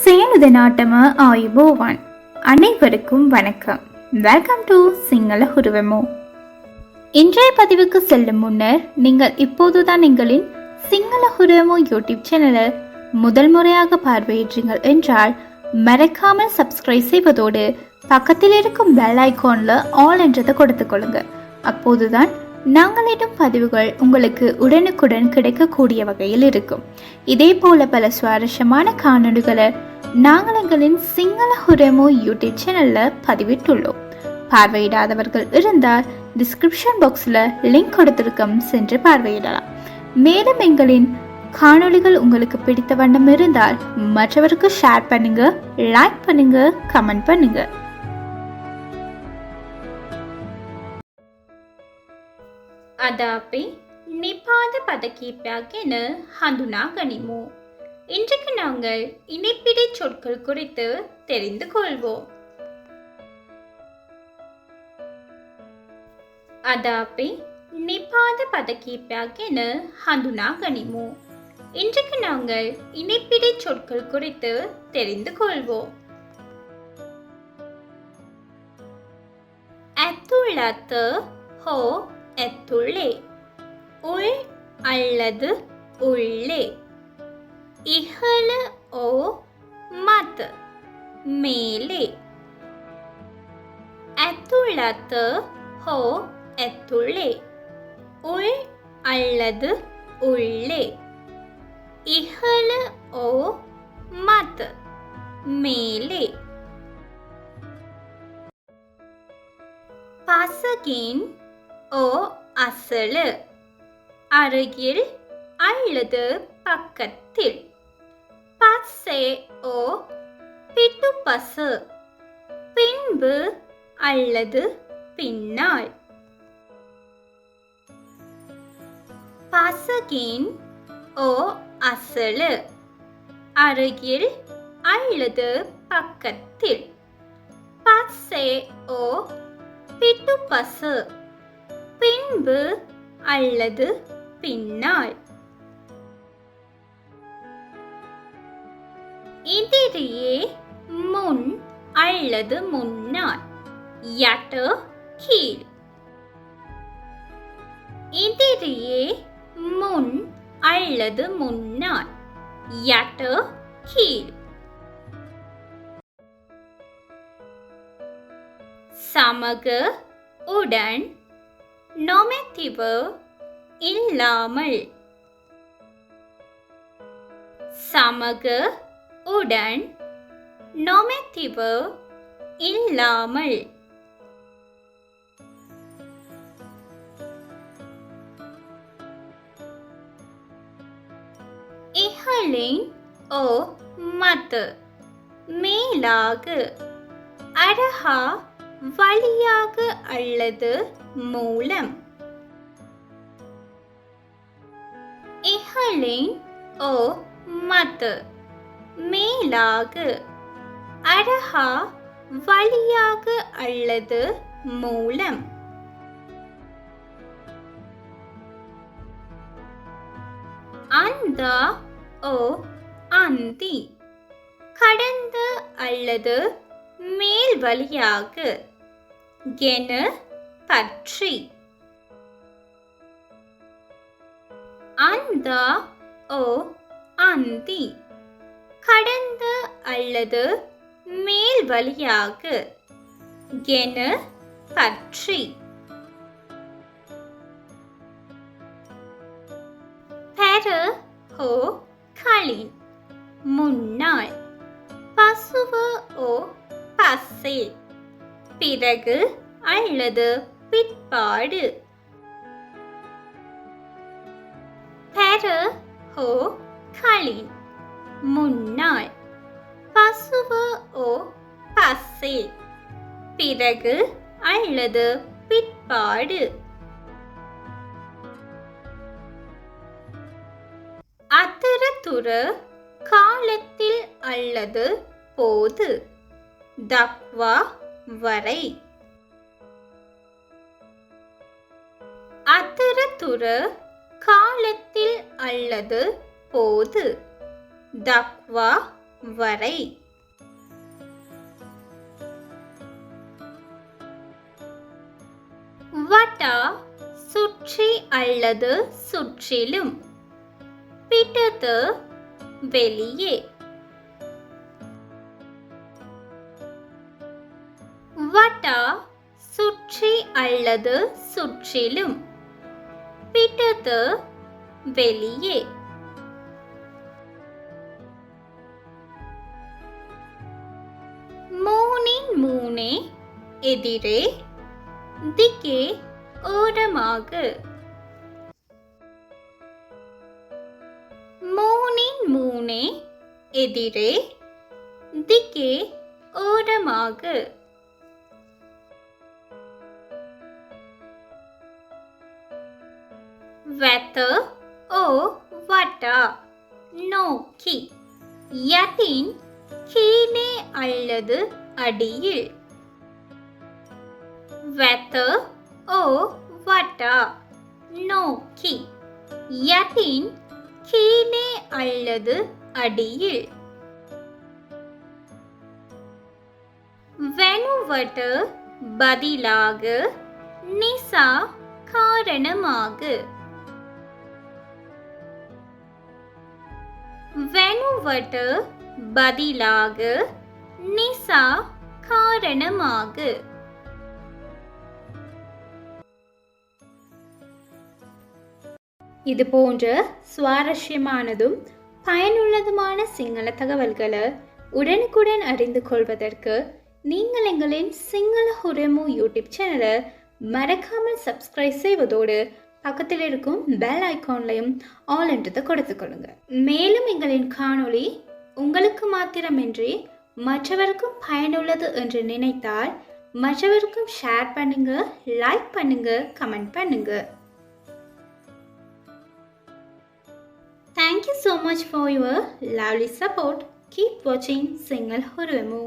சேனுத நாட்டம ஆயுபோவான். அனைவருக்கும் வணக்கம். வெல்கம் டு சிங்கள உருவமோ. இன்றைய பதிவுக்கு செல்லும் முன்னர் நீங்கள் இப்போதுதான் எங்களின் சிங்கள உருவமோ யூடியூப் சேனலை முதல் முறையாக பார்வையிட்டீர்கள் என்றால் மறக்காமல் சப்ஸ்கிரைப் செய்வதோடு பக்கத்தில் இருக்கும் பெல் ஐகான்ல ஆல் என்றதை கொடுத்துக் கொள்ளுங்க. அப்போதுதான் நாங்களிடும் பதிவுகள் உங்களுக்கு உடனுக்குடன் கிடைக்கக்கூடிய வகையில் இருக்கும். இதே போல பல சுவாரஸ்யமான காணொலிகளை நாங்கள் எங்களின் சிங்கள உரமோ யூடியூப் சேனல்ல பதிவிட்டுள்ளோம். பார்வையிடாதவர்கள் இருந்தால் டிஸ்கிரிப்ஷன் பாக்ஸ்ல லிங்க் கொடுத்திருக்கும், சென்று பார்வையிடலாம். மேலும் எங்களின் காணொலிகள் உங்களுக்கு பிடித்த வண்ணம் இருந்தால் மற்றவருக்கு ஷேர் பண்ணுங்க, லைக் பண்ணுங்க, கமெண்ட் பண்ணுங்க. අද අපි නිපාත පද කීපයක් ගැන හඳුනා ගනිමු. இன்றைக்கு நாங்கள் இணைப்பிடை சொற்கள் குறித்து தெரிந்து கொள்வோம். අද අපි නිපාත පද කීපයක් ගැන හඳුනා ගනිමු. இன்றைக்கு நாங்கள் இணைப்பிடை சொற்கள் குறித்து தெரிந்து கொள்வோம். ඇතුළත හෝ ඇතුළේ, உள் அல்லது உள்ளே. ඉහළ ஓ මත, மேலே. ඇතුළත හෝ ඇතුළේ, உள் அல்லது உள்ளே. ඉහළ ஓ මත, மேலே. පසකින් ஓ அசலு, அருகில் அல்லது பக்கத்தில். பஸ்ஸே ஓ பிட்டுப்பசு, பின்பு அல்லது பின்னால். பசகின் ஓ அசலு, அருகில் அல்லது பக்கத்தில். பஸ்ஸே ஓ பிட்டுப்பசு, பின்பு அல்லது பின்னால். இதிரியே முன் அல்லது முன்னால், යට கீழ். இதிரியே முன் அல்லது முன்னால், යට கீழ். சமக உடன், නොමැතිව இல்லாமல். சமக உடன், නොමැතිව இல்லாமல். இஹலின் ஓ மත, மேலாக. அரஹா, வழியாக அல்லது மூலம். இஹலின் ஓ மත, மேலாக. அரஹா, வழியாக அல்லது மூலம். அந்தா ஓ அந்தி, கடந்த அல்லது மேல் வழியாக. கென பற்றி. அந்தா ஓ அந்தி, கடந்த அல்லது மேல் வழியாக. கென பற்றி. பெற ஓ கலின், முன்னால். பசுவ ஓ பஸ்ஸே, பிறகு அல்லது பிற்பாடு. பெற ஓ கலின், முன்னால். பசுவ ஓ பஸ்ஸே, பிறகு அல்லது பிற்பாடு. අතරතුර, காலத்தில் அல்லது போது. දක්වා, வரை. අතරතුර, காலத்தில் அல்லது போது. දක්වා வரை. வட்டா சுற்றி அல்லது சுற்றிலும். பிடது வெளியே. வட்டா சுற்றி அல்லது சுற்றிலும். பிடது வெளியே. மூணின் மூனே எதிரே திக்கே ஓரமாக. மூணின் மூனே எதிரே திக்கே ஓரமாக. වැත ஓ வட்டா நோக்கி. யட்டின் கீழே அல்லது அடியில். වැත ஓ வட்டா நோக்கி. யட்டின் கீழே அல்லது அடியில். வெனுவට பதிலாக நிசா காரணமாக. வெனுவට பதிலாக நிசா காரணமாக. இது போன்ற சுவாரஸ்யமானதும் பயனுள்ளதுமான சிங்கள தகவல்களை உடனுக்குடன் அறிந்து கொள்வதற்கு நீங்கள் எங்களின் சிங்கள ஹுரமு யூடியூப் சேனலை மறக்காமல் சப்ஸ்கிரைப் செய்வதோடு பக்கத்தில் இருக்கும் பெல் ஐக்கான்லையும் ஆல் என்றதை கொடுத்துக்கொள்ளுங்க. மேலும் எங்களின் காணொளி உங்களுக்கு மாத்திரமின்றி மற்றவருக்கும் பயனுள்ளது என்று நினைத்தால் மற்றவருக்கும் ஷேர் பண்ணுங்க, லைக் பண்ணுங்க, கமெண்ட் பண்ணுங்க. Thank you so much for your lovely support. Keep watching Single Hurvemu.